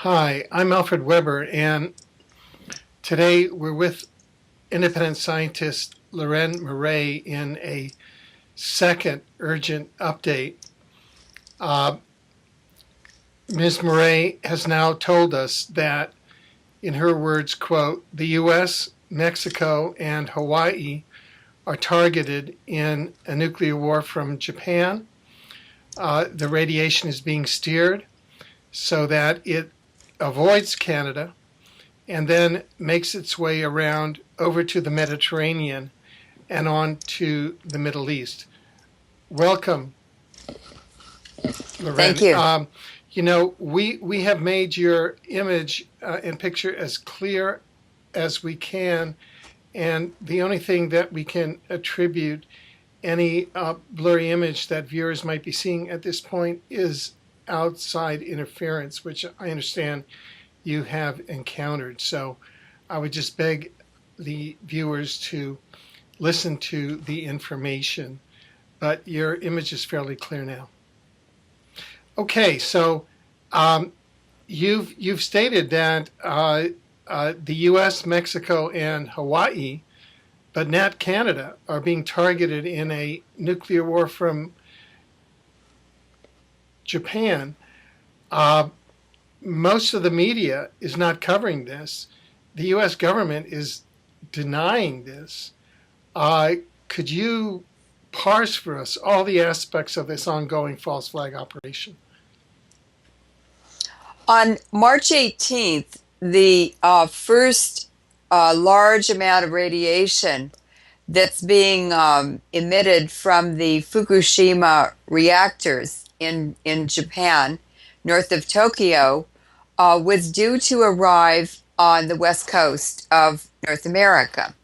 Hi, I'm Alfred Weber, and today we're with independent scientist Leuren Moret in a second urgent update. Ms. Moret has now told us that, in her words, quote, the U.S., Mexico, and Hawaii are targeted in a nuclear war from Japan. The radiation is being steered so that it avoids Canada and then makes its way around over to the Mediterranean and on to the Middle East. Welcome, Leuren. Thank you. We have made your image and picture as clear as we can, and the only thing that we can attribute any blurry image that viewers might be seeing at this point is outside interference, which I understand you have encountered. So I would just beg the viewers to listen to the information, but your image is fairly clear now. Okay, so you've stated that the U.S., Mexico, and Hawaii, but not Canada, are being targeted in a nuclear war from Japan. Most of the media is not covering this. The U.S. government is denying this. Could you parse for us all the aspects of this ongoing false flag operation? On March 18th, the first large amount of radiation that's being emitted from the Fukushima reactors in Japan, north of Tokyo, was due to arrive on the west coast of North America.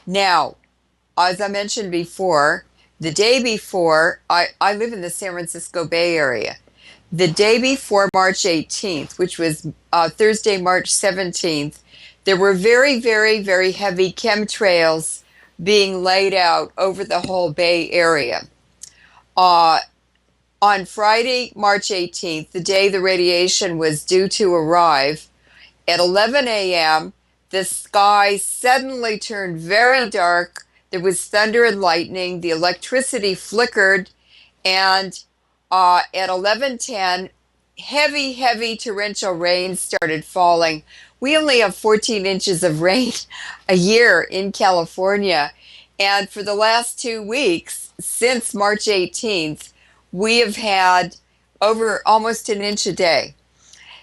Now, as I mentioned before, the day before, I live in the San Francisco Bay Area. The day before March 18th, which was Thursday, March 17th, there were very, very, very heavy chemtrails being laid out over the whole Bay Area. On Friday, March 18th, the day the radiation was due to arrive, at 11 a.m., the sky suddenly turned very dark. There was thunder and lightning. The electricity flickered, and at 11:10, heavy, heavy torrential rain started falling. We only have 14 inches of rain a year in California, and for the last 2 weeks, since March 18th, we have had over almost an inch a day.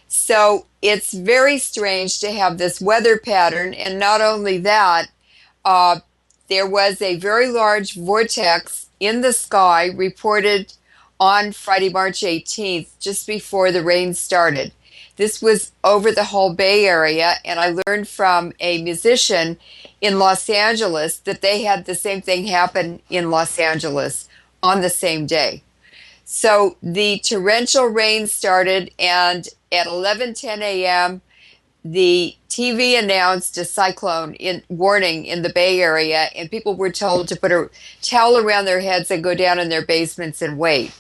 So it's very strange to have this weather pattern. And not only that, there was a very large vortex in the sky reported on Friday, March 18th, just before the rain started. This was over the whole Bay Area, and I learned from a musician in Los Angeles that they had the same thing happen in Los Angeles on the same day. So the torrential rain started, and at 11:10 a.m., the TV announced a cyclone warning in the Bay Area, and people were told to put a towel around their heads and go down in their basements and wait.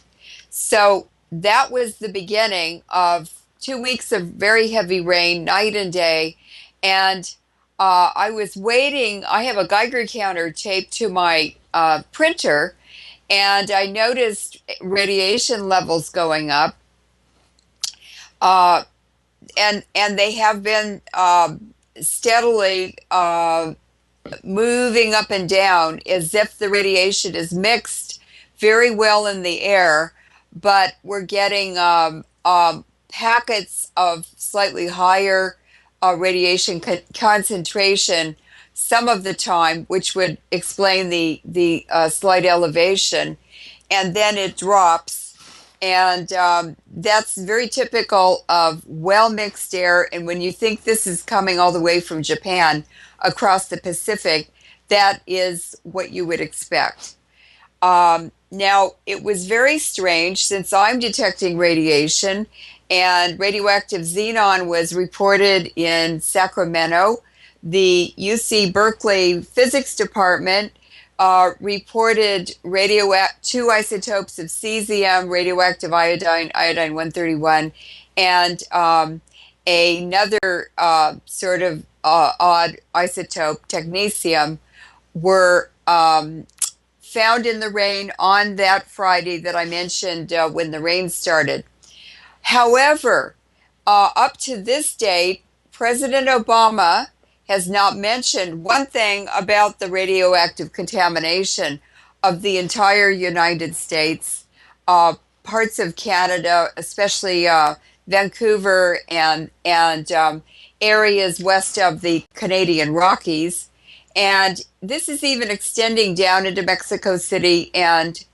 So that was the beginning of 2 weeks of very heavy rain, night and day, and I was waiting. I have a Geiger counter taped to my printer, and I noticed radiation levels going up, and they have been steadily moving up and down as if the radiation is mixed very well in the air, but we're getting packets of slightly higher radiation concentration some of the time, which would explain the slight elevation, and then it drops, and that's very typical of well-mixed air. And when you think this is coming all the way from Japan across the Pacific, that is what you would expect. Now, it was very strange since I'm detecting radiation, and radioactive xenon was reported in Sacramento. The UC Berkeley Physics Department reported two isotopes of cesium, radioactive iodine, iodine-131, and another sort of odd isotope, technetium, were found in the rain on that Friday that I mentioned when the rain started. However, up to this date, President Obama has not mentioned one thing about the radioactive contamination of the entire United States, parts of Canada, especially Vancouver and areas west of the Canadian Rockies. And this is even extending down into Mexico City and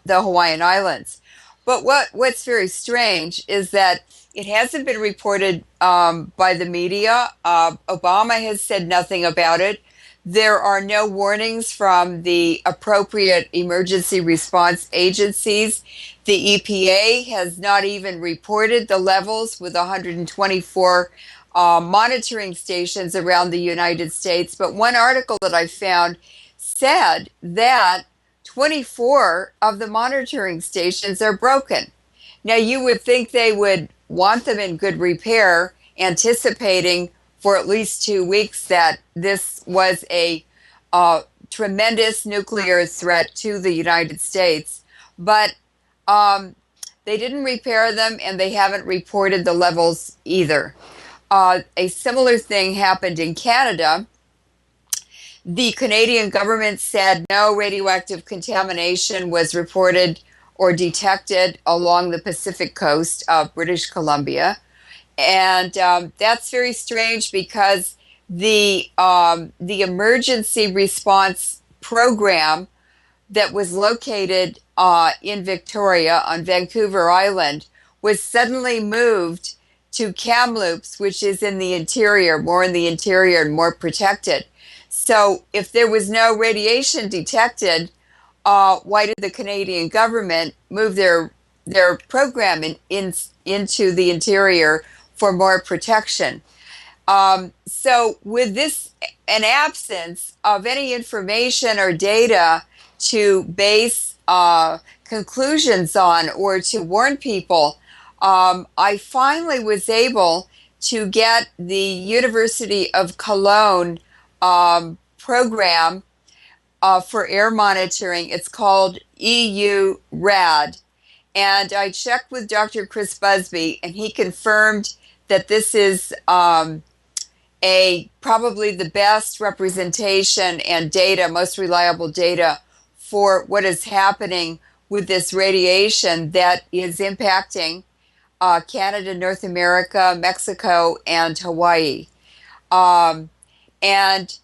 the Hawaiian Islands. But what's very strange is that it hasn't been reported by the media. Obama has said nothing about it. There are no warnings from the appropriate emergency response agencies. The EPA has not even reported the levels with 124 monitoring stations around the United States. But one article that I found said that 24 of the monitoring stations are broken. Now, you would think they would want them in good repair, anticipating for at least 2 weeks that this was a tremendous nuclear threat to the United States. But they didn't repair them, and they haven't reported the levels either. A similar thing happened in Canada. The Canadian government said no radioactive contamination was reported or detected along the Pacific coast of British Columbia. And that's very strange because the emergency response program that was located in Victoria on Vancouver Island was suddenly moved to Kamloops, which is in the interior, more in the interior and more protected. So if there was no radiation detected, why did the Canadian government move their program into the interior for more protection? So with this, an absence of any information or data to base conclusions on or to warn people, I finally was able to get the University of Cologne program for air monitoring. It's called EU-RAD. And I checked with Dr. Chris Busby, and he confirmed that this is probably the best representation and data, most reliable data for what is happening with this radiation that is impacting Canada, North America, Mexico, and Hawaii. And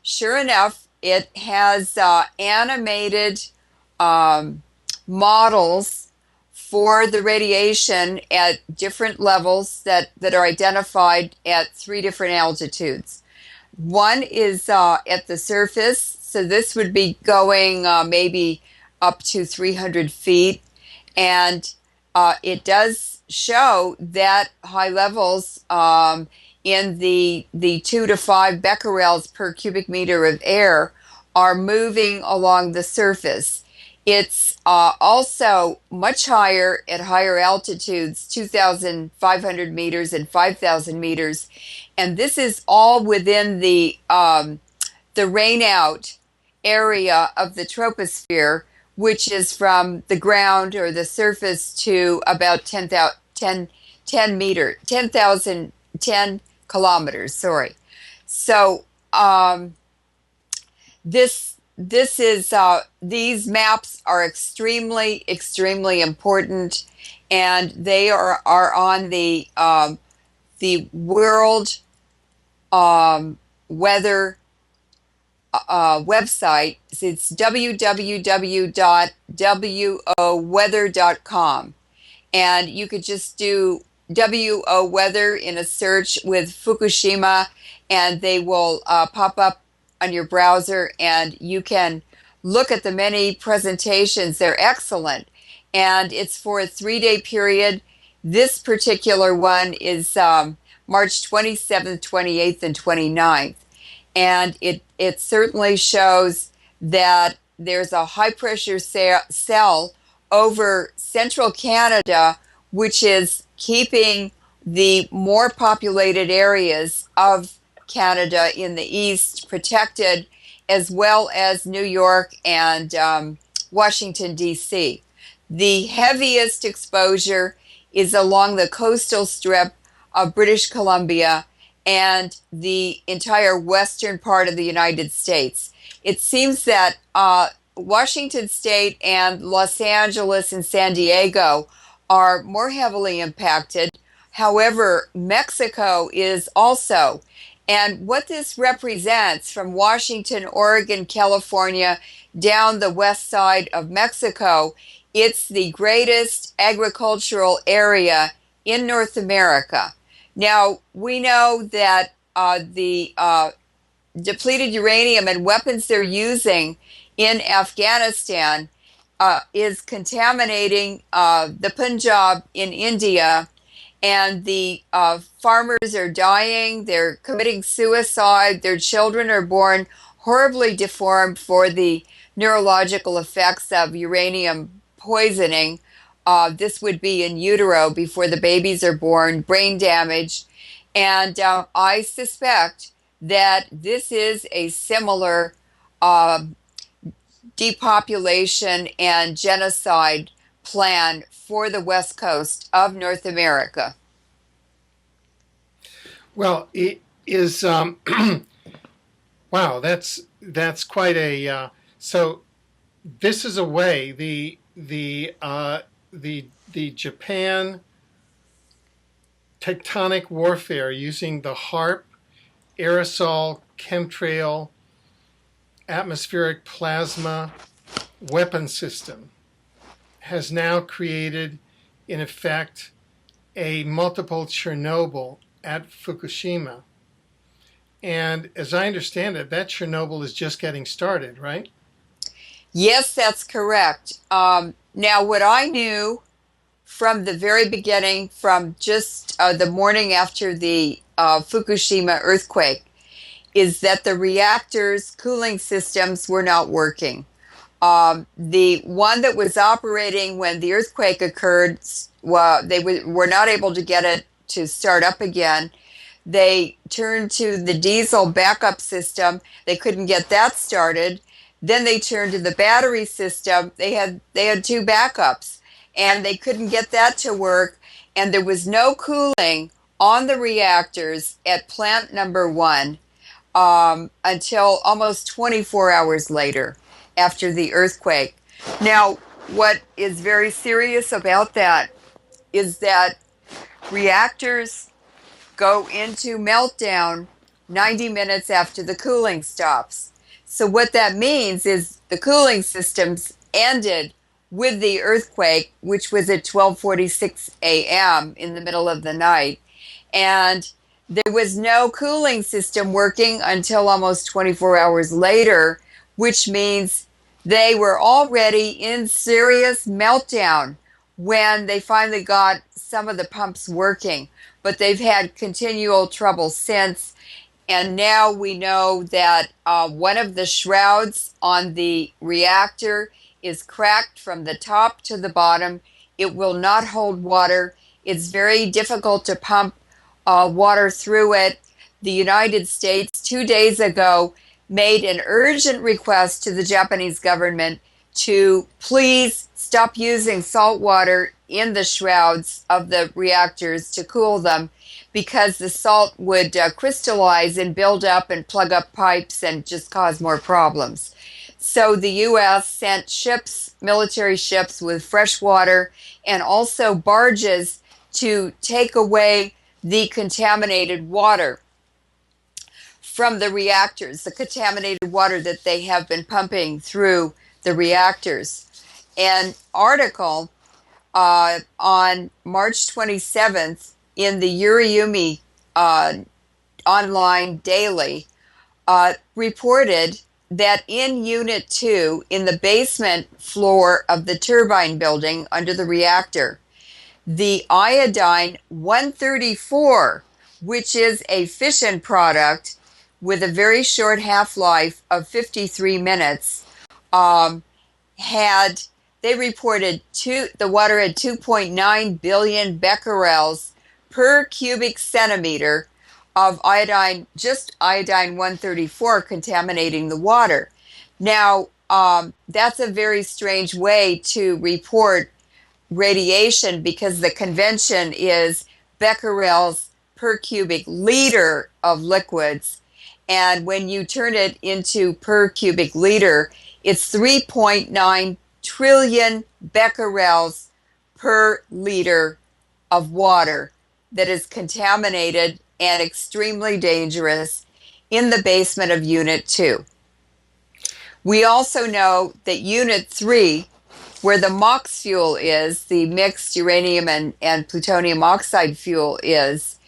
sure enough, it has animated models for the radiation at different levels that are identified at 3 different altitudes. One is at the surface, so this would be going maybe up to 300 feet, and it does show that high levels in the 2 to 5 becquerels per cubic meter of air are moving along the surface. It's also much higher at higher altitudes, 2,500 meters and 5,000 meters. And this is all within the rainout area of the troposphere, which is from the ground or the surface to about 10 kilometers, sorry. So these maps are extremely important, and they are on the World Weather website. It's www.woweather.com, and you could just do WO weather in a search with Fukushima, and they will pop up on your browser, and you can look at the many presentations. They're excellent, and it's for a 3-day period. This particular one is March 27th, 28th, and 29th, and it certainly shows that there's a high pressure cell over central Canada, which is keeping the more populated areas of Canada in the east protected, as well as New York and Washington, D.C. The heaviest exposure is along the coastal strip of British Columbia and the entire western part of the United States. It seems that Washington State and Los Angeles and San Diego are more heavily impacted. However, Mexico is also. And what this represents from Washington, Oregon, California, down the west side of Mexico, it's the greatest agricultural area in North America. Now, we know that the depleted uranium and weapons they're using in Afghanistan is contaminating the Punjab in India, and the farmers are dying, they're committing suicide, their children are born horribly deformed for the neurological effects of uranium poisoning. This would be in utero before the babies are born, brain damage. And I suspect that this is a similar depopulation and genocide plan for the west coast of North America. Well, it is. Wow, that's quite a. So, this is a way the Japan tectonic warfare using the HARP, aerosol, chemtrail, atmospheric plasma weapon system has now created, in effect, a multiple Chernobyl at Fukushima. And as I understand it, that Chernobyl is just getting started, right? Yes, that's correct. Now, what I knew from the very beginning, from just the morning after the Fukushima earthquake, is that the reactors' cooling systems were not working. The one that was operating when the earthquake occurred, well, they were not able to get it to start up again. They turned to the diesel backup system. They couldn't get that started. Then they turned to the battery system. They had two backups, and they couldn't get that to work. And there was no cooling on the reactors at plant number 1 until almost 24 hours later after the earthquake. Now, what is very serious about that is that reactors go into meltdown 90 minutes after the cooling stops. So what that means is the cooling systems ended with the earthquake, which was at 12:46 a.m. in the middle of the night. And there was no cooling system working until almost 24 hours later, which means they were already in serious meltdown when they finally got some of the pumps working. But they've had continual trouble since. And now we know that one of the shrouds on the reactor is cracked from the top to the bottom. It will not hold water. It's very difficult to pump water through it. The United States 2 days ago made an urgent request to the Japanese government to please stop using salt water in the shrouds of the reactors to cool them, because the salt would crystallize and build up and plug up pipes and just cause more problems. So the U.S. sent ships, military ships with fresh water, and also barges to take away the contaminated water from the reactors, the contaminated water that they have been pumping through the reactors. An article on March 27th in the Yuriumi online daily reported that in Unit 2, in the basement floor of the turbine building under the reactor, the iodine 134, which is a fission product with a very short half-life of 53 minutes, they reported the water had 2.9 billion becquerels per cubic centimeter of iodine, just iodine 134 contaminating the water. Now, that's a very strange way to report radiation because the convention is becquerels per cubic liter of liquids. And when you turn it into per cubic liter, it's 3.9 trillion becquerels per liter of water that is contaminated and extremely dangerous in the basement of Unit 2. We also know that Unit 3, where the MOX fuel is, the mixed uranium and plutonium oxide fuel is,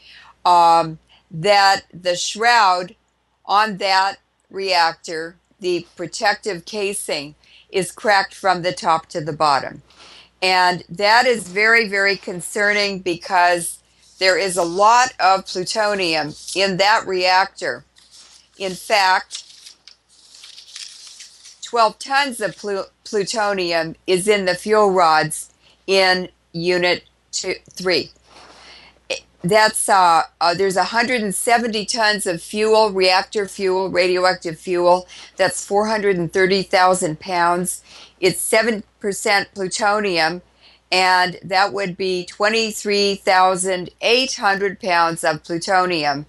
that the shroud on that reactor, the protective casing, is cracked from the top to the bottom. And that is very, very concerning because there is a lot of plutonium in that reactor. In fact, 12 tons of plutonium is in the fuel rods in Unit 3. That's there's 170 tons of fuel, reactor fuel, radioactive fuel. That's 430,000 pounds. It's 7% plutonium, and that would be 23,800 pounds of plutonium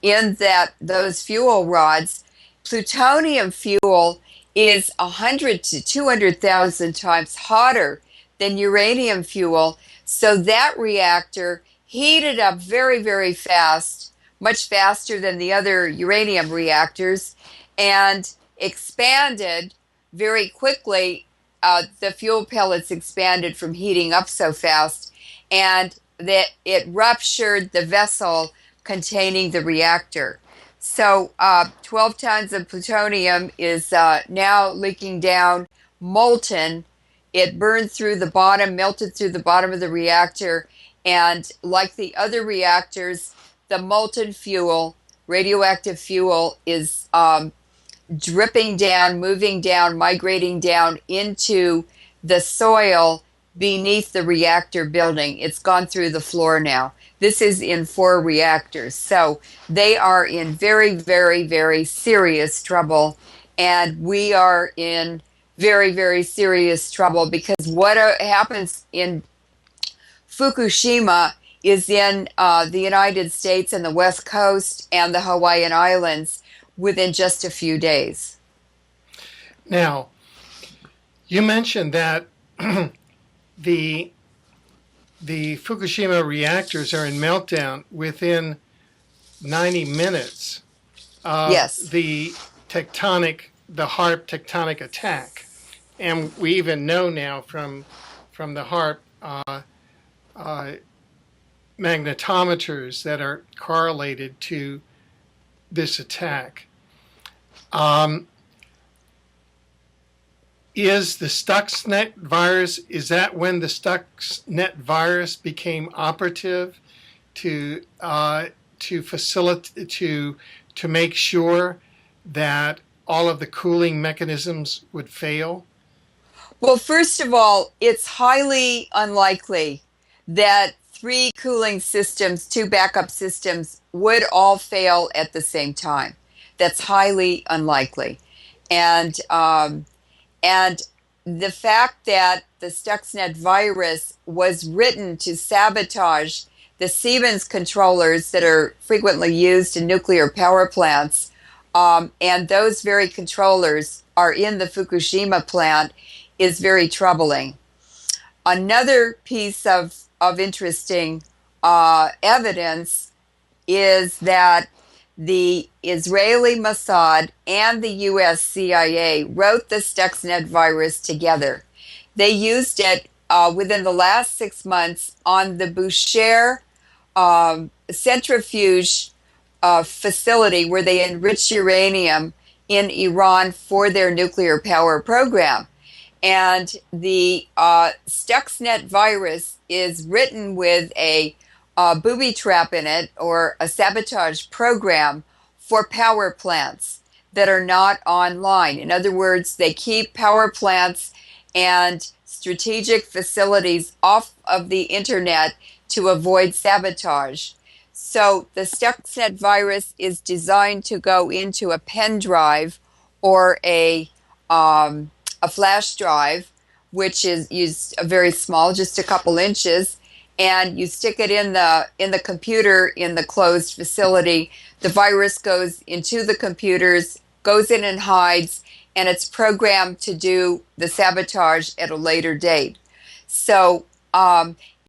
in those fuel rods. Plutonium fuel is 100 to 200,000 times hotter than uranium fuel, so that reactor heated up very, very fast, much faster than the other uranium reactors, and expanded very quickly. The fuel pellets expanded from heating up so fast, and that it ruptured the vessel containing the reactor. So 12 tons of plutonium is now leaking down, molten. It burned through the bottom, melted through the bottom of the reactor, and like the other reactors, the molten fuel, radioactive fuel, is dripping down, moving down, migrating down into the soil beneath the reactor building. It's gone through the floor now. This is in 4 reactors. So they are in very, very, very serious trouble. And we are in very, very serious trouble because what happens in Fukushima is in the United States and the West Coast and the Hawaiian Islands within just a few days. Now, you mentioned that the Fukushima reactors are in meltdown within 90 minutes of Yes. the HAARP tectonic attack. And we even know now from the HAARP magnetometers that are correlated to this attack. Is the Stuxnet virus, is that when the Stuxnet virus became operative to facilitate, to make sure that all of the cooling mechanisms would fail? Well, first of all, it's highly unlikely that 3 cooling systems, 2 backup systems, would all fail at the same time. That's highly unlikely. And the fact that the Stuxnet virus was written to sabotage the Siemens controllers that are frequently used in nuclear power plants, and those very controllers are in the Fukushima plant, is very troubling. Another piece of interesting evidence is that the Israeli Mossad and the US CIA wrote the Stuxnet virus together. They used it within the last 6 months on the Bushehr centrifuge facility where they enrich uranium in Iran for their nuclear power program. And the Stuxnet virus is written with a booby trap in it, or a sabotage program for power plants that are not online. In other words, they keep power plants and strategic facilities off of the internet to avoid sabotage. So the Stuxnet virus is designed to go into a pen drive or a flash drive, which is very small, just a couple inches, and you stick it in the computer in the closed facility. The virus goes into the computers, goes in and hides, and it's programmed to do the sabotage at a later date. So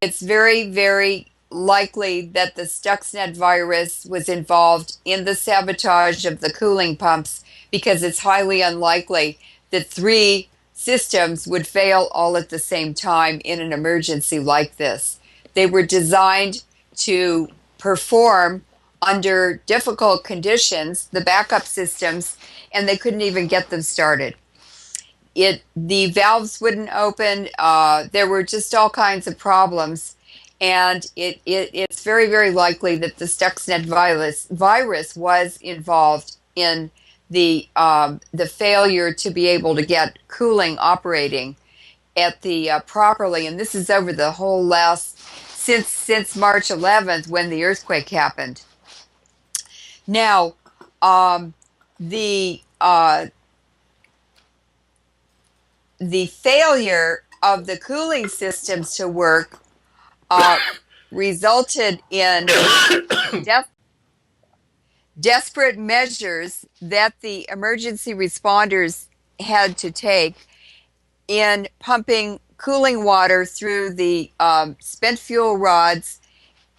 it's very, very likely that the Stuxnet virus was involved in the sabotage of the cooling pumps, because it's highly unlikely that 3 systems would fail all at the same time in an emergency like this. They were designed to perform under difficult conditions, the backup systems, and they couldn't even get them started. The valves wouldn't open. There were just all kinds of problems, and it's very, very likely that the Stuxnet virus was involved in the failure to be able to get cooling operating at the properly. And this is over the whole last since March 11th, when the earthquake happened. Now, the failure of the cooling systems to work resulted in desperate measures that the emergency responders had to take in pumping cooling water through the spent fuel rods.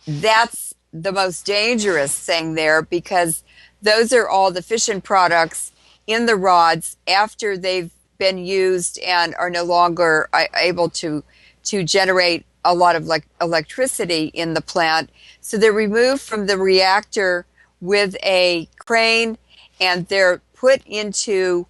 That's the most dangerous thing there, because those are all the fission products in the rods after they've been used and are no longer able to generate a lot of electricity in the plant. So they're removed from the reactor with a crane, and they're put into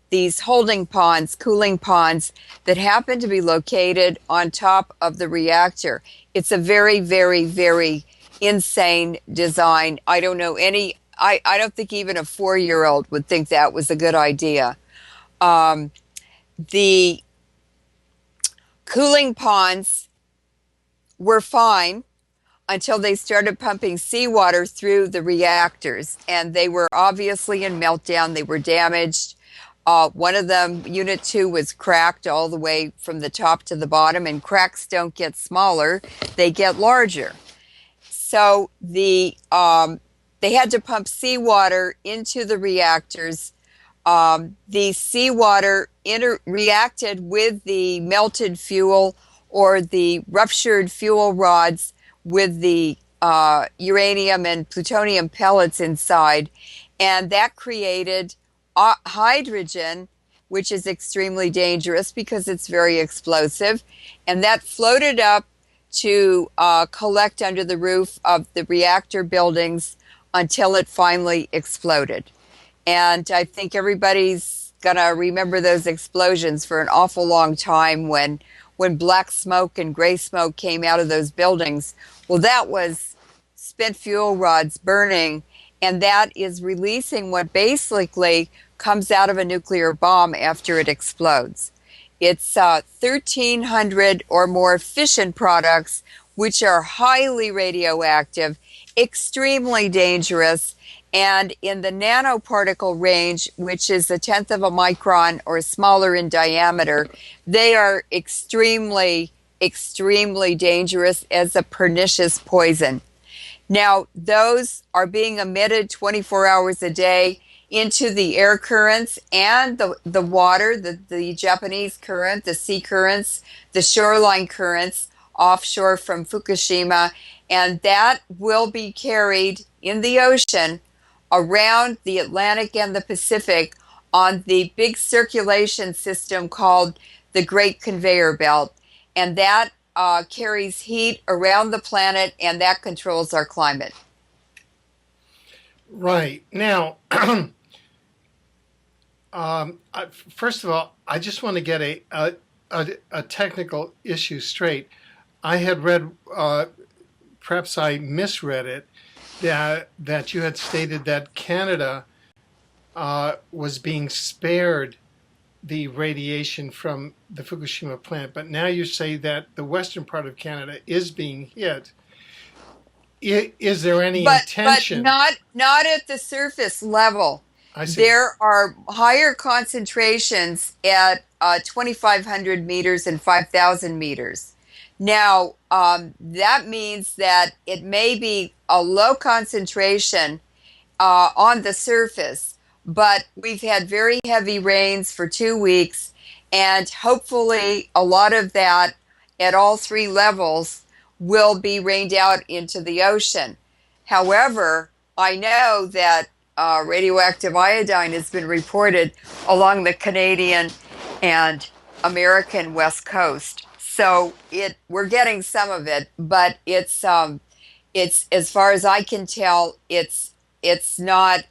these holding ponds, cooling ponds, that happen to be located on top of the reactor. It's a very, very, very insane design. I don't know I don't think even a 4-year-old would think that was a good idea. The cooling ponds were fine until they started pumping seawater through the reactors, and they were obviously in meltdown. They were damaged. One of them, Unit 2, was cracked all the way from the top to the bottom, and cracks don't get smaller, they get larger. So they had to pump seawater into the reactors. The seawater reacted with the melted fuel or the ruptured fuel rods with the uranium and plutonium pellets inside, and that created hydrogen, which is extremely dangerous because it's very explosive, and that floated up to collect under the roof of the reactor buildings until it finally exploded. And I think everybody's gonna remember those explosions for an awful long time, when black smoke and gray smoke came out of those buildings. Well, that was spent fuel rods burning, and that is releasing what basically comes out of a nuclear bomb after it explodes. It's 1,300 or more fission products, which are highly radioactive, extremely dangerous, and in the nanoparticle range, which is 1/10 of a micron or smaller in diameter, they are extremely, extremely dangerous as a pernicious poison. Now, those are being emitted 24 hours a day into the air currents and the water, the Japanese current, the sea currents, the shoreline currents offshore from Fukushima, and that will be carried in the ocean around the Atlantic and the Pacific on the big circulation system called the Great Conveyor Belt, and that carries heat around the planet, and that controls our climate. Right. Now, first of all, I just want to get a technical issue straight. I had read, perhaps I misread it, that you had stated that Canada was being spared the radiation from the Fukushima plant, but now you say that the western part of Canada is being hit. Is there any But intention? not at the surface level. I see. There are higher concentrations at 2,500 meters and 5,000 meters. Now, that means that it may be a low concentration on the surface, but we've had very heavy rains for 2 weeks, and hopefully a lot of that at all three levels will be rained out into the ocean. However, I know that radioactive iodine has been reported along the Canadian and American West Coast. So we're getting some of it, but it's as far as I can tell, it's not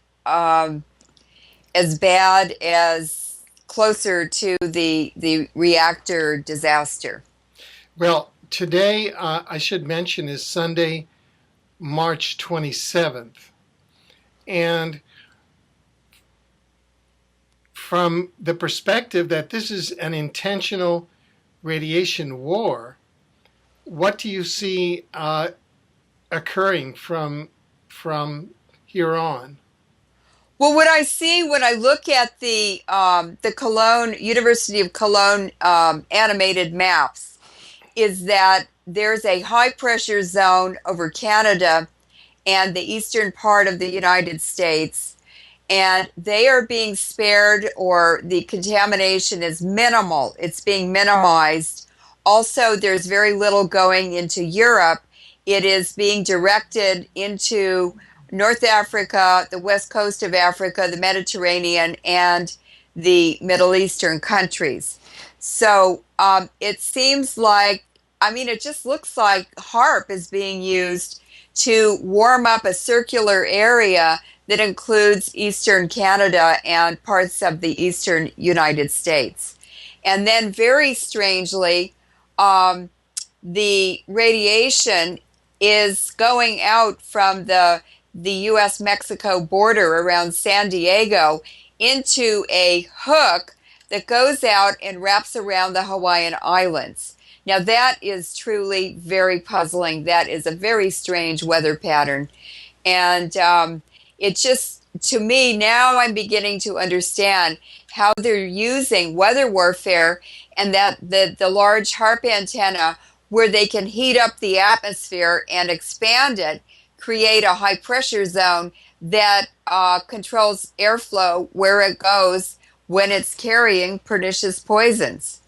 as bad as closer to the reactor disaster. Well, today, I should mention, is Sunday, March 27th. And from the perspective that this is an intentional radiation war, what do you see occurring from here on? Well, what I see when I look at the Cologne University of Cologne animated maps is that there's a high pressure zone over Canada and the eastern part of the United States, and they are being spared, or the contamination is minimal. It's being minimized. Also, there's very little going into Europe. It is being directed into North Africa, the west coast of Africa, the Mediterranean, and the Middle Eastern countries. So it seems like, it just looks like HAARP is being used to warm up a circular area that includes eastern Canada and parts of the eastern United States. And then very strangely, the radiation is going out from the U.S.-Mexico border around San Diego into a hook that goes out and wraps around the Hawaiian Islands. Now that is truly very puzzling. That is a very strange weather pattern. And it just, to me, now I'm beginning to understand how they're using weather warfare, and that the large HAARP antenna, where they can heat up the atmosphere and expand it, create a high pressure zone that controls airflow where it goes when it's carrying pernicious poisons.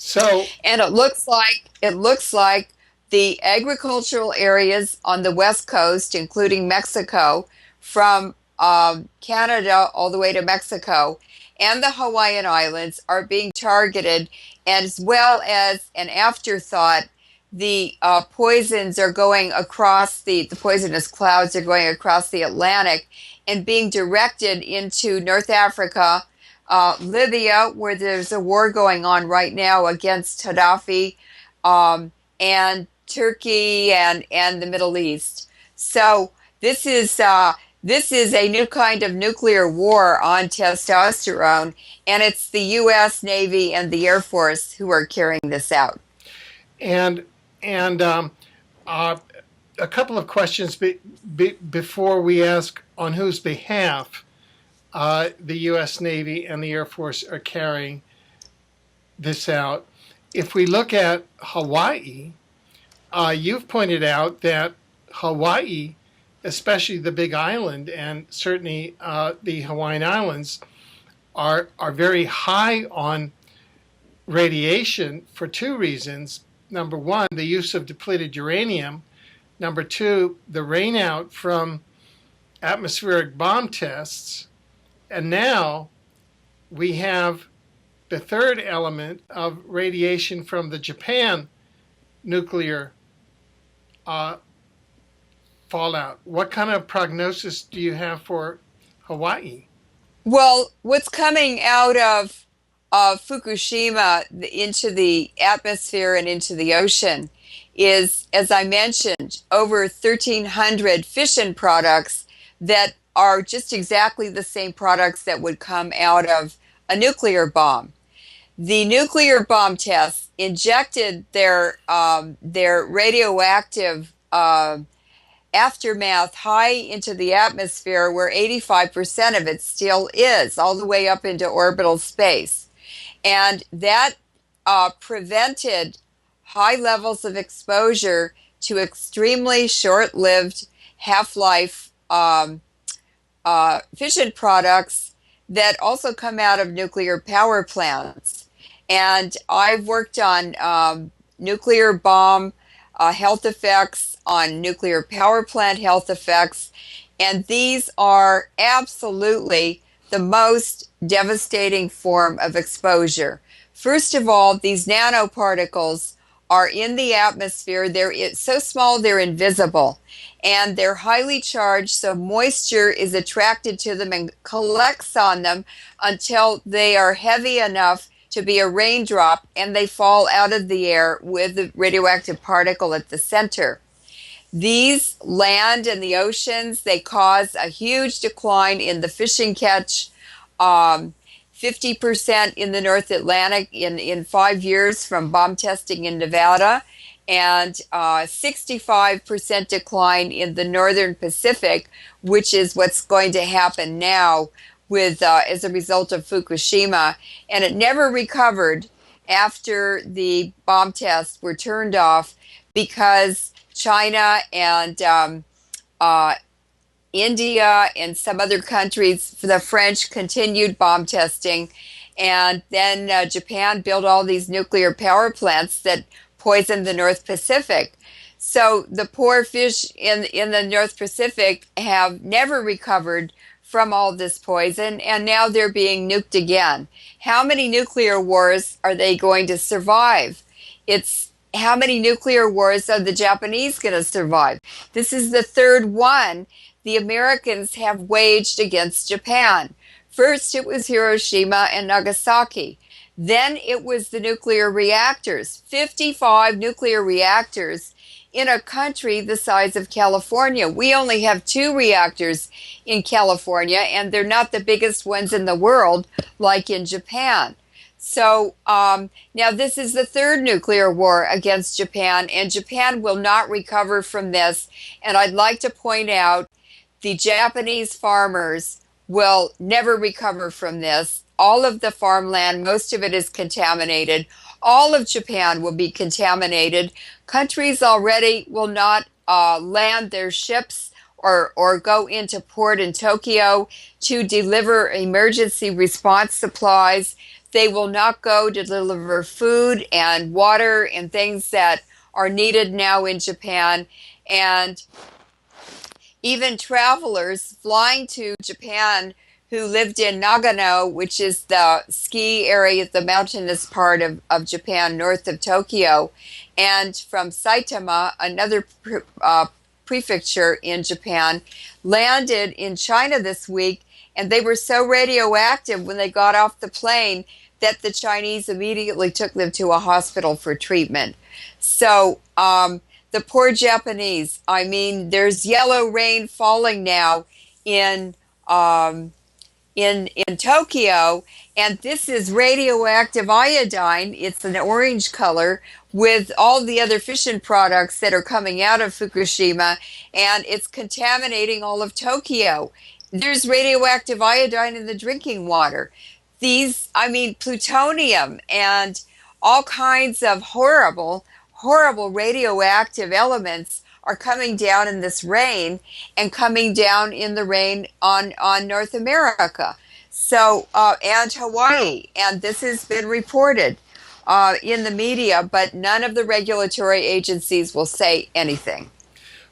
So, and it looks like the agricultural areas on the west coast, including Mexico, from Canada all the way to Mexico, and the Hawaiian Islands are being targeted, as well as an afterthought. The poisons are going across the poisonous clouds are going across the Atlantic and being directed into North Africa, Libya, where there's a war going on right now against Gaddafi, and Turkey and the Middle East. So this is a new kind of nuclear war on testosterone, and it's the U.S. Navy and the Air Force who are carrying this out. And a couple of questions before we ask on whose behalf the U.S. Navy and the Air Force are carrying this out. If we look at Hawaii, you've pointed out that Hawaii, especially the Big Island and certainly the Hawaiian Islands, are very high on radiation for two reasons. Number one, the use of depleted uranium. Number two, the rainout from atmospheric bomb tests. And now we have the third element of radiation from the Japan nuclear fallout. What kind of prognosis do you have for Hawaii? Well, what's coming out of Fukushima into the atmosphere and into the ocean is, as I mentioned, over 1,300 fission products that are just exactly the same products that would come out of a nuclear bomb. The nuclear bomb tests injected their radioactive aftermath high into the atmosphere, where 85% of it still is, all the way up into orbital space. And that prevented high levels of exposure to extremely short-lived half-life fission products that also come out of nuclear power plants. And I've worked on nuclear bomb health effects, on nuclear power plant health effects, and these are absolutely the most devastating form of exposure. First of all, these nanoparticles are in the atmosphere. They're so small they're invisible, and they're highly charged, so moisture is attracted to them and collects on them until they are heavy enough to be a raindrop, and they fall out of the air with the radioactive particle at the center. These land in the oceans. They cause a huge decline in the fishing catch, 50% in the North Atlantic in 5 years from bomb testing in Nevada, and 65% decline in the Northern Pacific, which is what's going to happen now with as a result of Fukushima. And it never recovered after the bomb tests were turned off, because China and India and some other countries, the French, continued bomb testing. And then Japan built all these nuclear power plants that poisoned the North Pacific. So the poor fish in the North Pacific have never recovered from all this poison, and now they're being nuked again. How many nuclear wars are they going to survive? It's how many nuclear wars are the Japanese going to survive? This is the third one the Americans have waged against Japan. First, it was Hiroshima and Nagasaki. Then it was the nuclear reactors, 55 nuclear reactors in a country the size of California. We only have 2 reactors in California, and they're not the biggest ones in the world like in Japan. So now this is the third nuclear war against Japan, and Japan will not recover from this. And I'd like to point out the Japanese farmers will never recover from this. All of the farmland, most of it is contaminated. All of Japan will be contaminated. Countries already will not land their ships or go into port in Tokyo to deliver emergency response supplies. They will not go to deliver food and water and things that are needed now in Japan. And even travelers flying to Japan who lived in Nagano, which is the ski area, the mountainous part of Japan north of Tokyo, and from Saitama, another prefecture in Japan, landed in China this week, and they were so radioactive when they got off the plane that the Chinese immediately took them to a hospital for treatment. So the poor Japanese, I mean, there's yellow rain falling now in Tokyo, and this is radioactive iodine. It's an orange color with all the other fission products that are coming out of Fukushima, and it's contaminating all of Tokyo. There's radioactive iodine in the drinking water. Plutonium and all kinds of horrible radioactive elements are coming down in this rain, and coming down in the rain on North America. So, and Hawaii, and this has been reported in the media, but none of the regulatory agencies will say anything.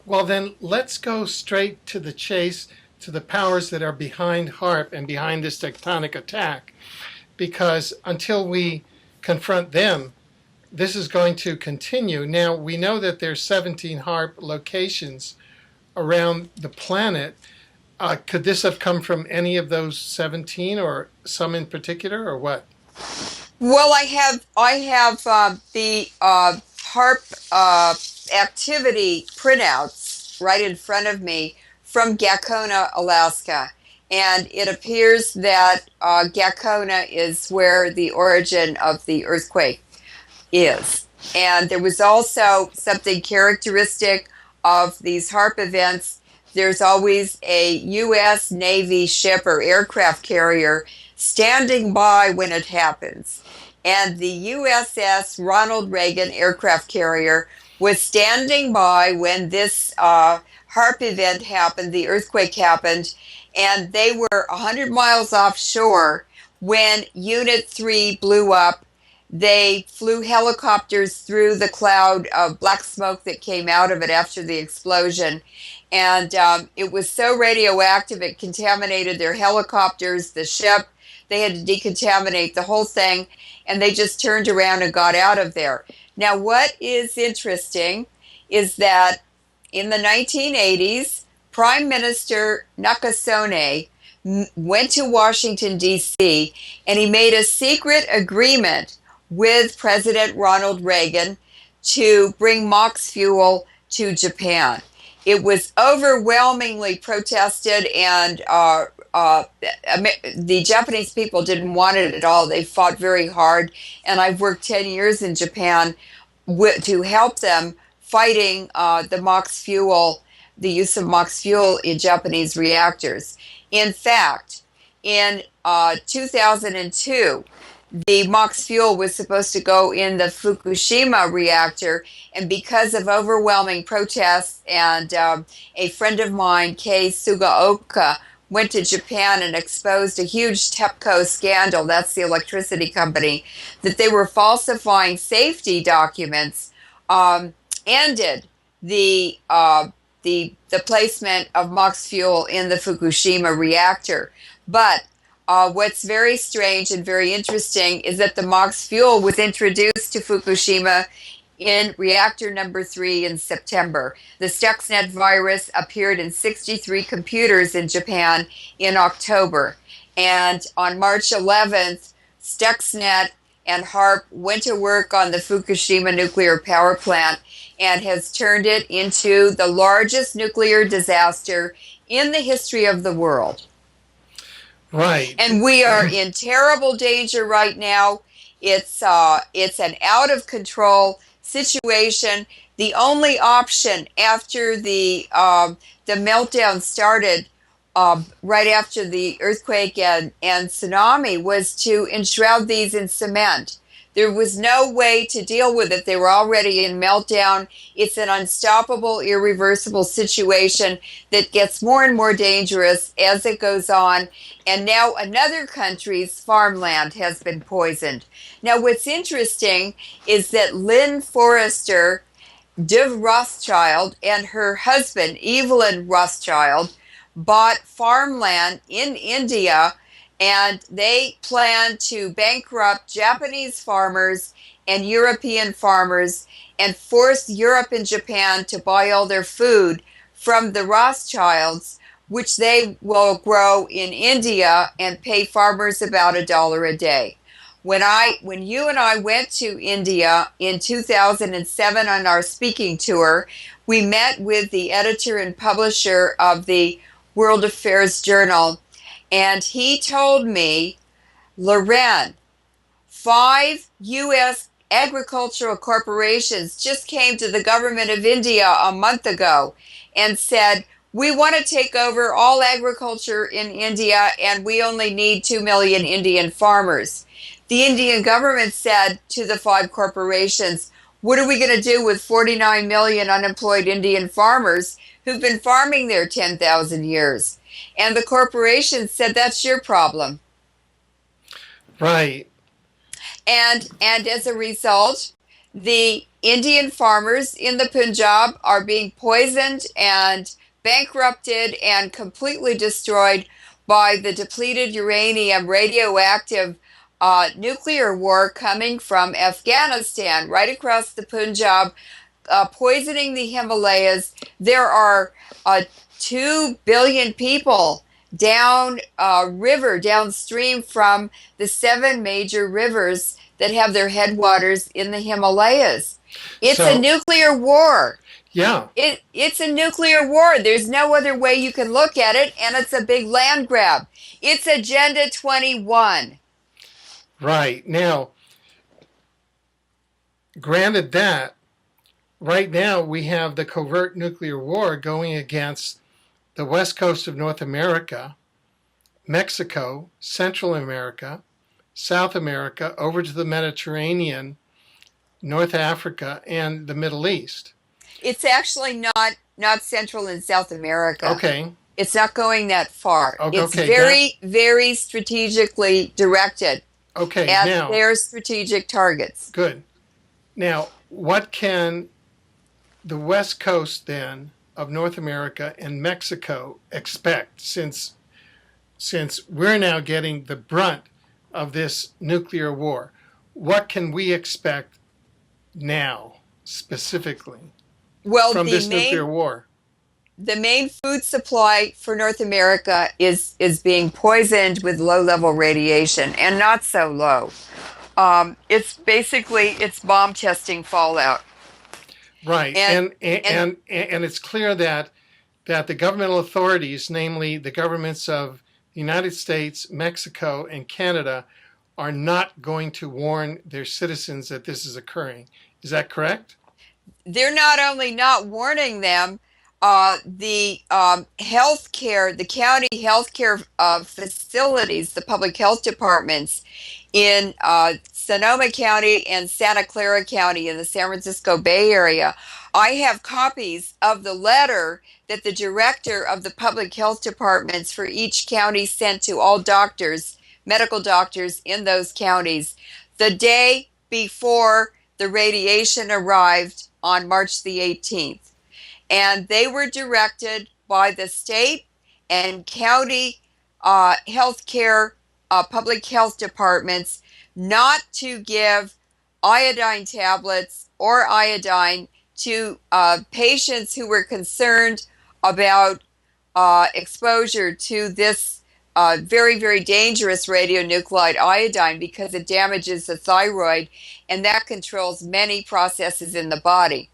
Well, then let's go straight to the chase, to the powers that are behind HAARP and behind this tectonic attack, because until we confront them, this is going to continue. Now, we know that there's 17 HAARP locations around the planet. Could this have come from any of those 17, or some in particular, or what? Well, I have the HAARP activity printouts right in front of me from Gakona, Alaska. and it appears that Gakona is where the origin of the earthquake is. And there was also something characteristic of these HARP events. There's always a U.S. Navy ship or aircraft carrier standing by when it happens. And the USS Ronald Reagan aircraft carrier was standing by when this HARP event happened, the earthquake happened, and they were 100 miles offshore when Unit 3 blew up. They flew helicopters through the cloud of black smoke that came out of it after the explosion. And it was so radioactive, it contaminated their helicopters, the ship. They had to decontaminate the whole thing, and they just turned around and got out of there. Now, what is interesting is that in the 1980s, Prime Minister Nakasone went to Washington, D.C., and he made a secret agreement with President Ronald Reagan to bring MOX fuel to Japan. It was overwhelmingly protested, and the Japanese people didn't want it at all. They fought very hard, and I've worked 10 years in Japan to help them fighting the MOX fuel, the use of MOX fuel in Japanese reactors. In fact, in 2002, the MOX fuel was supposed to go in the Fukushima reactor, and because of overwhelming protests and a friend of mine, Kei Sugaoka, went to Japan and exposed a huge TEPCO scandal, that's the electricity company, that they were falsifying safety documents, ended the placement of MOX fuel in the Fukushima reactor. But what's very strange and very interesting is that the MOX fuel was introduced to Fukushima in reactor number 3 in September. The Stuxnet virus appeared in 63 computers in Japan in October. And on March 11th, Stuxnet and HARP went to work on the Fukushima nuclear power plant and has turned it into the largest nuclear disaster in the history of the world. Right. And we are in terrible danger right now. It's an out of control situation. The only option after the meltdown started right after the earthquake and tsunami was to enshroud these in cement. There was no way to deal with it. They were already in meltdown. It's an unstoppable, irreversible situation that gets more and more dangerous as it goes on. And now another country's farmland has been poisoned. Now, what's interesting is that Lynn Forrester de Rothschild and her husband, Evelyn Rothschild, bought farmland in India, and they plan to bankrupt Japanese farmers and European farmers and force Europe and Japan to buy all their food from the Rothschilds, which they will grow in India and pay farmers about $1 a day. When you and I went to India in 2007 on our speaking tour, we met with the editor and publisher of the World Affairs Journal, and he told me, Leuren, 5 U.S. agricultural corporations just came to the government of India a month ago and said, we want to take over all agriculture in India, and we only need 2 million Indian farmers. The Indian government said to the 5 corporations, what are we going to do with 49 million unemployed Indian farmers who've been farming there 10,000 years? And the corporations said, that's your problem. Right. And as a result, the Indian farmers in the Punjab are being poisoned and bankrupted and completely destroyed by the depleted uranium radioactive nuclear war coming from Afghanistan right across the Punjab, poisoning the Himalayas. There are 2 billion people downstream from the 7 major rivers that have their headwaters in the Himalayas. It's a nuclear war. Yeah. It's a nuclear war. There's no other way you can look at it, and it's a big land grab. It's Agenda 21. Right. Now, granted that, right now we have the covert nuclear war going against the west coast of North America, Mexico, Central America, South America, over to the Mediterranean, North Africa, and the Middle East. It's actually not Central and South America. Okay. It's not going that far. Okay, It's very strategically directed Okay. at Now, their strategic targets. good. Now, what can the west coast then of North America and Mexico expect, since we're now getting the brunt of this nuclear war? What can we expect now specifically Well, from this nuclear war? the main food supply for North America is being poisoned with low-level radiation, and not so low. It's bomb testing fallout. Right. And it's clear that the governmental authorities, namely the governments of the United States, Mexico, and Canada, are not going to warn their citizens that this is occurring. Is that correct? They're not only not warning them, the healthcare, the county healthcare facilities, the public health departments in Sonoma County and Santa Clara County in the San Francisco Bay Area. I have copies of the letter that the director of the public health departments for each county sent to all doctors, medical doctors in those counties, the day before the radiation arrived on March the 18th. And they were directed by the state and county healthcare public health departments not to give iodine tablets or iodine to patients who were concerned about exposure to this very, very dangerous radionuclide iodine, because it damages the thyroid, and that controls many processes in the body.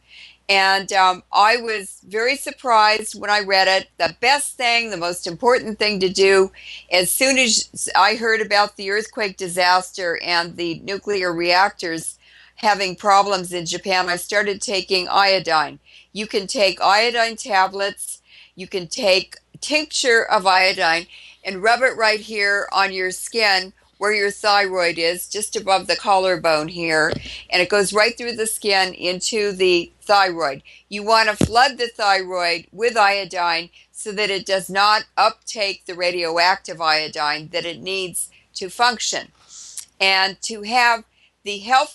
And I was very surprised when I read it. The best thing, the most important thing to do, as soon as I heard about the earthquake disaster and the nuclear reactors having problems in Japan, I started taking iodine. You can take iodine tablets, you can take tincture of iodine and rub it right here on your skin where your thyroid is, just above the collarbone here, and it goes right through the skin into the thyroid. You want to flood the thyroid with iodine so that it does not uptake the radioactive iodine that it needs to function. And to have the health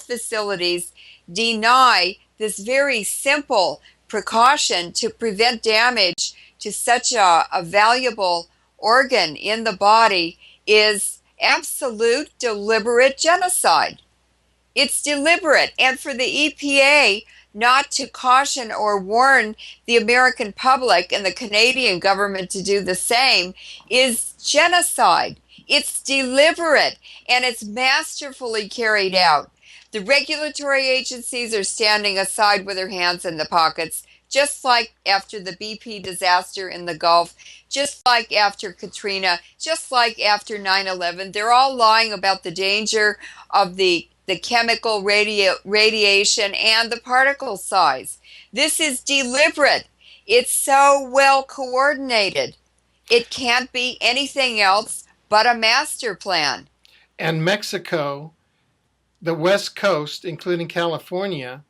facilities deny this very simple precaution to prevent damage to such a valuable organ in the body is absolute deliberate genocide. It's deliberate. And for the EPA not to caution or warn the American public and the Canadian government to do the same is genocide. It's deliberate, and it's masterfully carried out. The regulatory agencies are standing aside with their hands in the pockets, just like after the BP disaster in the Gulf, just like after Katrina, just like after 9/11. They're all lying about the danger of the chemical radiation and the particle size. This is deliberate. It's so well coordinated. It can't be anything else but a master plan. And Mexico, the West Coast, including California,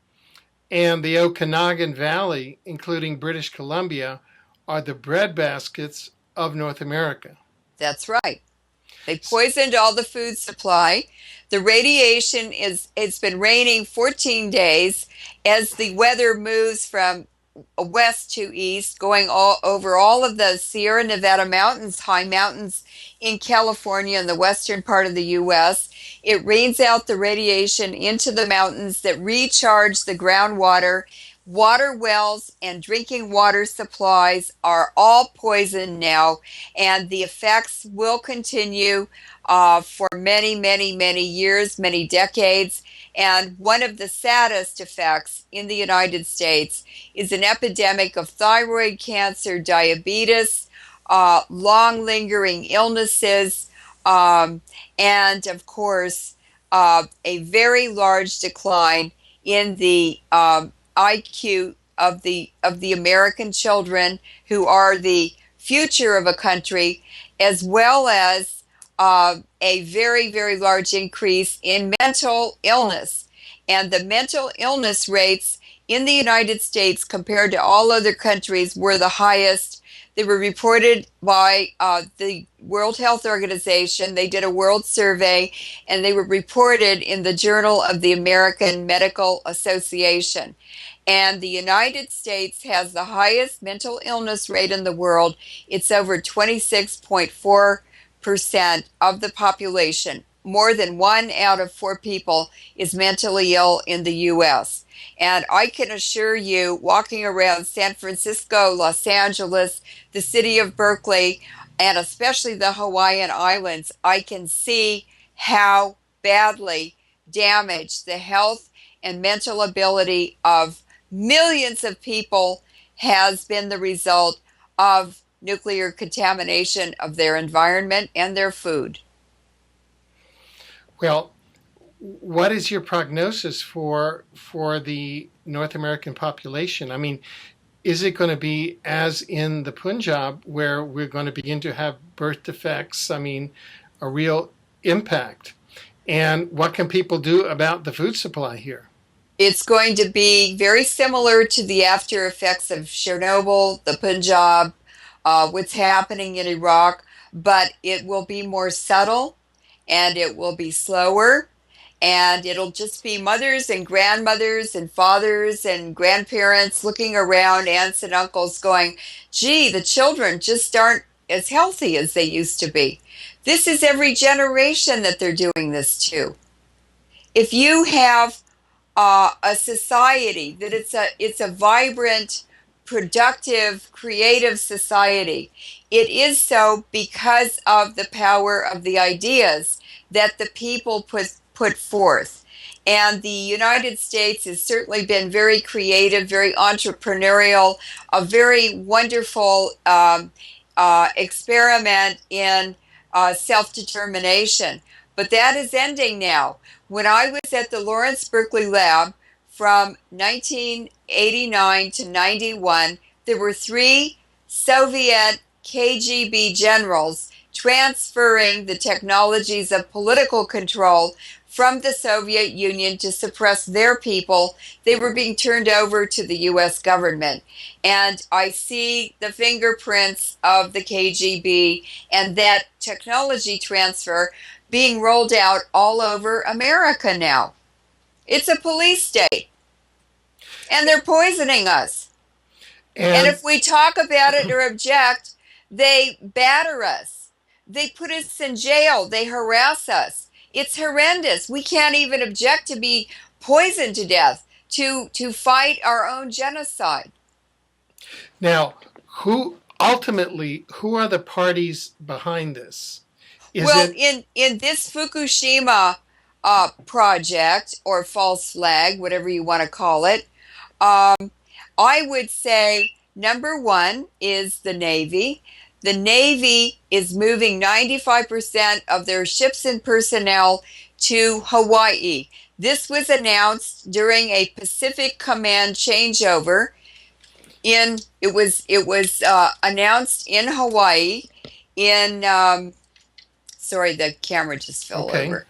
and the Okanagan Valley, including British Columbia, are the breadbaskets of North America. That's right. They poisoned all the food supply. The radiation it's been raining 14 days as the weather moves from west to east, going over all of the Sierra Nevada mountains, high mountains in California and the western part of the U.S. It rains out the radiation into the mountains that recharge the groundwater water wells and drinking water supplies are all poisoned now, and the effects will continue for many, many, many years, many decades. And one of the saddest effects in the United States is an epidemic of thyroid cancer, diabetes, long lingering illnesses, and of course, a very large decline in the IQ of the American children, who are the future of a country, as well as a very, very large increase in mental illness. And the mental illness rates in the United States compared to all other countries were the highest. They were reported by the World Health Organization. They did a world survey, and they were reported in the Journal of the American Medical Association. And the United States has the highest mental illness rate in the world. It's over 26.4% of the population. More than 1 out of 4 people is mentally ill in the U.S. And I can assure you, walking around San Francisco, Los Angeles, the city of Berkeley, and especially the Hawaiian Islands, I can see how badly damaged the health and mental ability of millions of people has been the result of nuclear contamination of their environment and their food. Well, what is your prognosis for the North American population? I mean, is it going to be as in the Punjab, where we're going to begin to have birth defects? I mean, a real impact. And what can people do about the food supply here? It's going to be very similar to the after effects of Chernobyl, the Punjab, what's happening in Iraq, but it will be more subtle, and it will be slower, and it'll just be mothers and grandmothers and fathers and grandparents looking around, aunts and uncles going, gee, the children just aren't as healthy as they used to be. This is every generation that they're doing this to. If you have a society that it's a vibrant, productive, creative society, it is so because of the power of the ideas that the people put forth. And the United States has certainly been very creative, very entrepreneurial, a very wonderful experiment in self-determination. But that is ending now. When I was at the Lawrence Berkeley Lab from 1989 to 91, there were 3 Soviet KGB generals transferring the technologies of political control from the Soviet Union to suppress their people. They were being turned over to the US government. And I see the fingerprints of the KGB and that technology transfer being rolled out all over America now. It's a police state. And they're poisoning us. And if we talk about it or object, they batter us. They put us in jail. They harass us. It's horrendous. We can't even object to be poisoned to death, to fight our own genocide. Now, who are the parties behind this? In this Fukushima project, or false flag, whatever you want to call it, I would say number 1 is the Navy. The Navy is moving 95% of their ships and personnel to Hawaii. This was announced during a Pacific Command changeover. It was announced in Hawaii in sorry, the camera just fell over.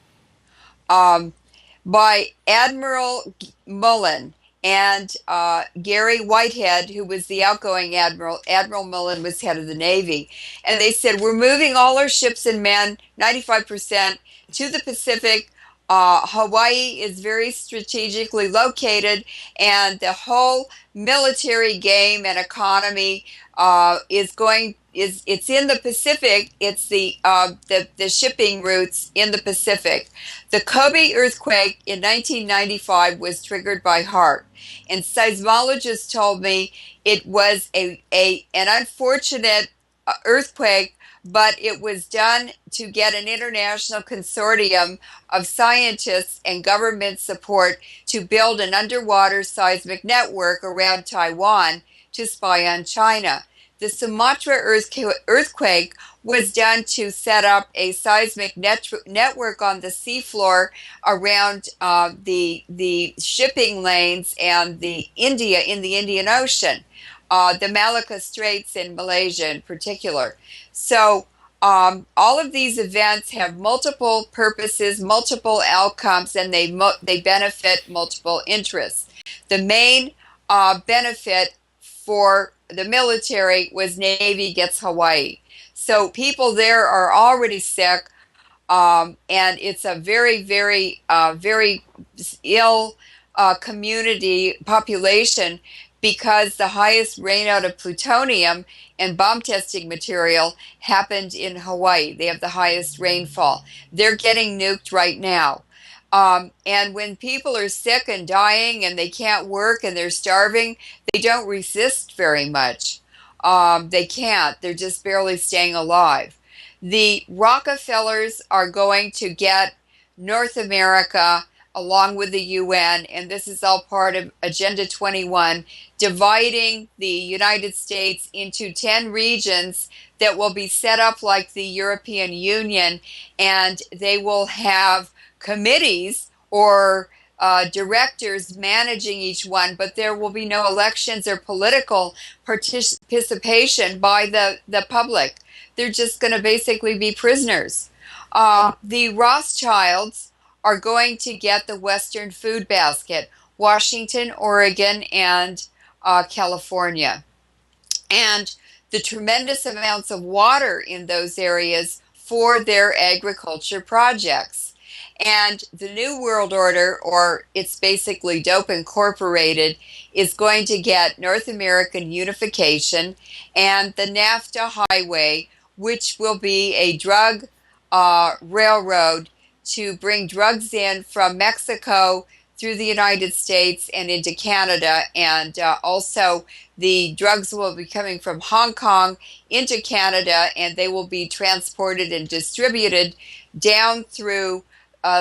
By Admiral Mullen and Gary Whitehead, who was the outgoing admiral. Admiral Mullen was head of the Navy. And they said, we're moving all our ships and men, 95%, to the Pacific. Hawaii is very strategically located, and the whole military game and economy is going it's in the Pacific. It's the shipping routes in the Pacific. The Kobe earthquake in 1995 was triggered by HAARP, and seismologists told me it was an unfortunate earthquake, but it was done to get an international consortium of scientists and government support to build an underwater seismic network around Taiwan to spy on China. The Sumatra earthquake was done to set up a seismic network on the seafloor around the shipping lanes and the Indian Ocean, the Malacca Straits in Malaysia in particular. So all of these events have multiple purposes, multiple outcomes, and they benefit multiple interests. The main benefit for the military was Navy gets Hawaii. So people there are already sick, and it's a very, very ill community population because the highest rainout of plutonium and bomb testing material happened in Hawaii. They have the highest rainfall. They're getting nuked right now. And when people are sick and dying and they can't work and they're starving, they don't resist very much. They can't. They're just barely staying alive. The Rockefellers are going to get North America along with the UN, and this is all part of Agenda 21, dividing the United States into 10 regions that will be set up like the European Union, and they will have committees or directors managing each one, but there will be no elections or political participation by the public. They're just going to basically be prisoners. The Rothschilds are going to get the Western food basket, Washington, Oregon, and California. And the tremendous amounts of water in those areas for their agriculture projects. And the New World Order, or it's basically DOPE Incorporated, is going to get North American unification and the NAFTA highway, which will be a drug railroad to bring drugs in from Mexico through the United States and into Canada. And also the drugs will be coming from Hong Kong into Canada, and they will be transported and distributed down through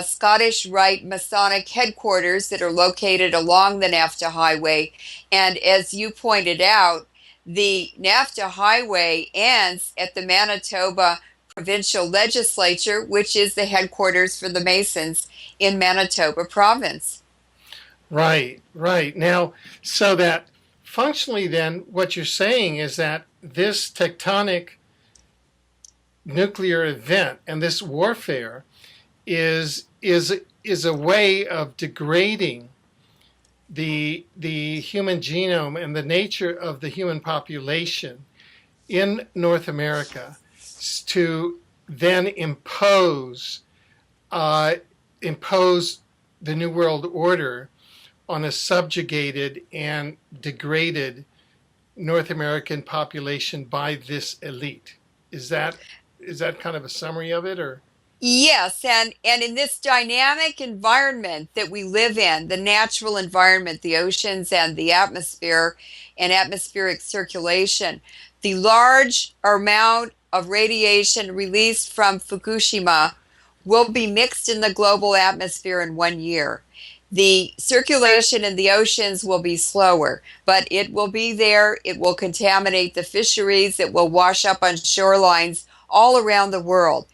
Scottish Rite Masonic headquarters that are located along the NAFTA highway. And as you pointed out, the NAFTA highway ends at the Manitoba Provincial Legislature, which is the headquarters for the Masons in Manitoba Province. Right, right. Now, so that functionally then what you're saying is that this tectonic nuclear event and this warfare is a way of degrading the human genome and the nature of the human population in North America to then impose the New World Order on a subjugated and degraded North American population by this elite. Is that kind of a summary of it, or? Yes, and in this dynamic environment that we live in, the natural environment, the oceans and the atmosphere and atmospheric circulation, the large amount of radiation released from Fukushima will be mixed in the global atmosphere in 1 year. The circulation in the oceans will be slower, but it will be there. It will contaminate the fisheries. It will wash up on shorelines all around the world.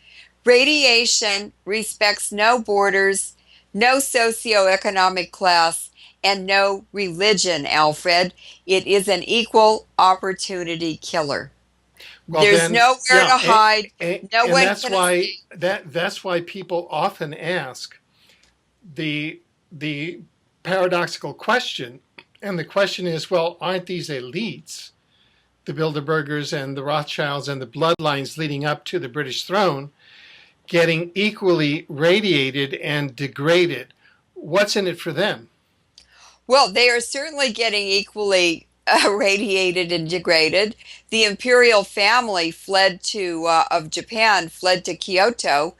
Radiation respects no borders, no socioeconomic class, and no religion, Alfred. It is an equal opportunity killer. Well, There's then, nowhere yeah, to hide. No and one that's can why escape. that's why people often ask the paradoxical question, and the question is, well, aren't these elites, the Bilderbergers and the Rothschilds and the bloodlines leading up to the British throne, getting equally radiated and degraded? What's in it for them? Well, they are certainly getting equally irradiated and degraded. The imperial family of Japan fled to Kyoto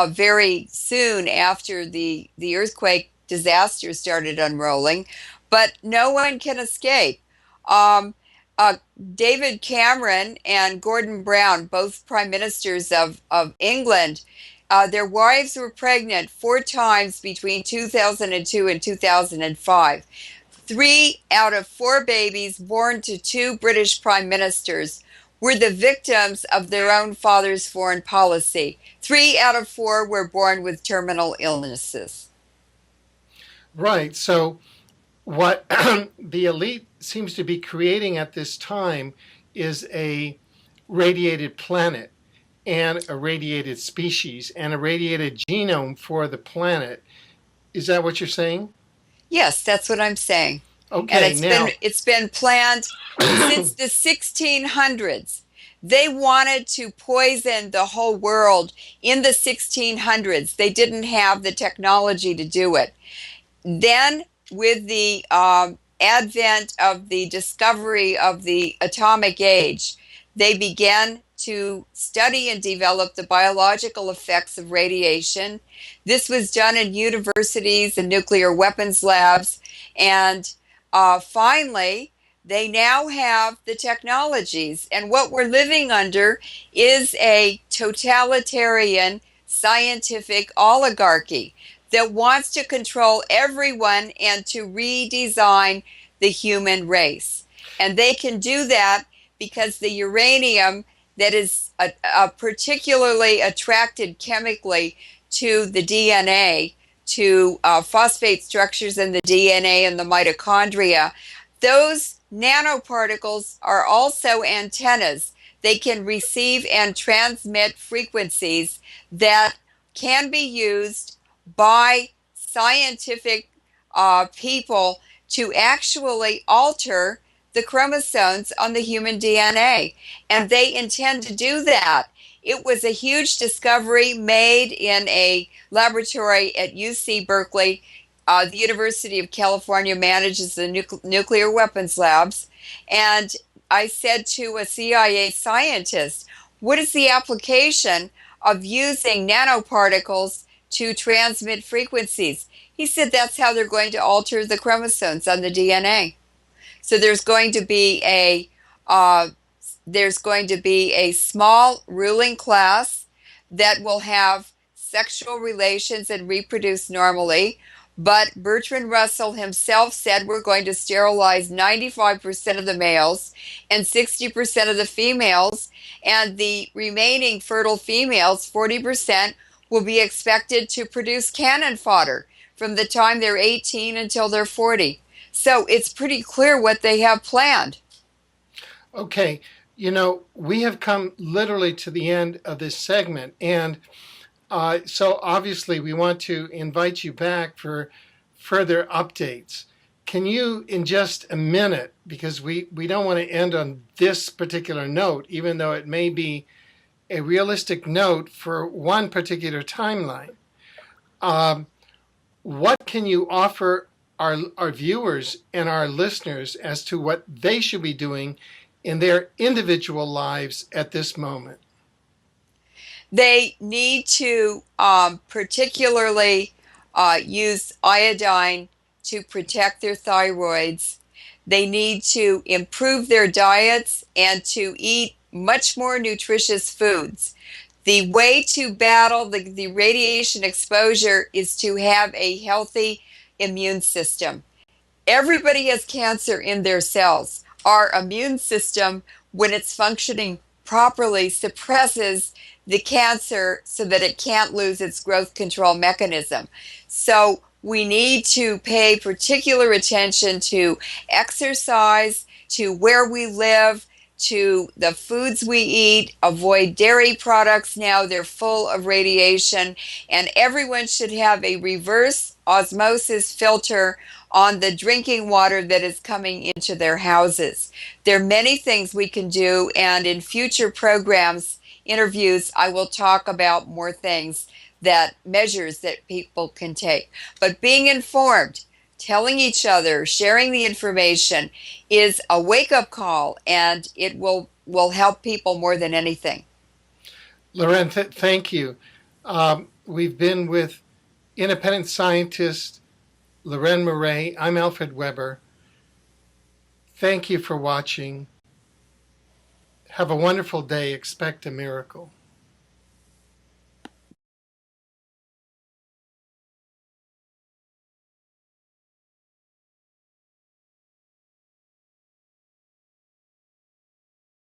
very soon after the earthquake disaster started unrolling, but no one can escape. Um, uh, David Cameron and Gordon Brown, both prime ministers of England, their wives were pregnant 4 times between 2002 and 2005. 3 out of 4 babies born to 2 British prime ministers were the victims of their own father's foreign policy. 3 out of 4 were born with terminal illnesses. Right. So what the elite seems to be creating at this time is a radiated planet and a radiated species and a radiated genome for the planet. Is that what you're saying? Yes, that's what I'm saying. And Okay, now, it's been planned since the 1600s. They wanted to poison the whole world in the 1600s. They didn't have the technology to do it. Then, with the advent of the discovery of the atomic age, they began to study and develop the biological effects of radiation. This was done in universities and nuclear weapons labs. And finally, they now have the technologies. And what we're living under is a totalitarian scientific oligarchy that wants to control everyone and to redesign the human race. And they can do that because the uranium that is particularly attracted chemically to the DNA, to phosphate structures in the DNA and the mitochondria, those nanoparticles are also antennas. They can receive and transmit frequencies that can be used by scientific people to actually alter the chromosomes on the human DNA. And they intend to do that. It was a huge discovery made in a laboratory at UC Berkeley. The University of California manages the nuclear weapons labs. And I said to a CIA scientist, what is the application of using nanoparticles to transmit frequencies? He said that's how they're going to alter the chromosomes on the DNA. So there's going to be a small ruling class that will have sexual relations and reproduce normally. But Bertrand Russell himself said we're going to sterilize 95% of the males and 60% of the females, and the remaining fertile females, 40%, will be expected to produce cannon fodder from the time they're 18 until they're 40. So it's pretty clear what they have planned. okay, we have come literally to the end of this segment. And so obviously we want to invite you back for further updates. Can you, in just a minute, because we don't want to end on this particular note, even though it may be a realistic note for one particular timeline, what can you offer our viewers and our listeners as to what they should be doing in their individual lives at this moment? They need to particularly use iodine to protect their thyroids. They need to improve their diets and to eat much more nutritious foods. The way to battle the radiation exposure is to have a healthy immune system. Everybody has cancer in their cells. Our immune system, when it's functioning properly, suppresses the cancer so that it can't lose its growth control mechanism. So we need to pay particular attention to exercise, to where we live, to the foods we eat, avoid dairy products now, they're full of radiation, and everyone should have a reverse osmosis filter on the drinking water that is coming into their houses. There are many things we can do, and in future programs, interviews, I will talk about more things, that measures that people can take. But being informed, telling each other, sharing the information is a wake-up call, and it will help people more than anything. Leuren, thank you. We've been with independent scientist Leuren Moret. I'm Alfred Webre. Thank you for watching. Have a wonderful day. Expect a miracle.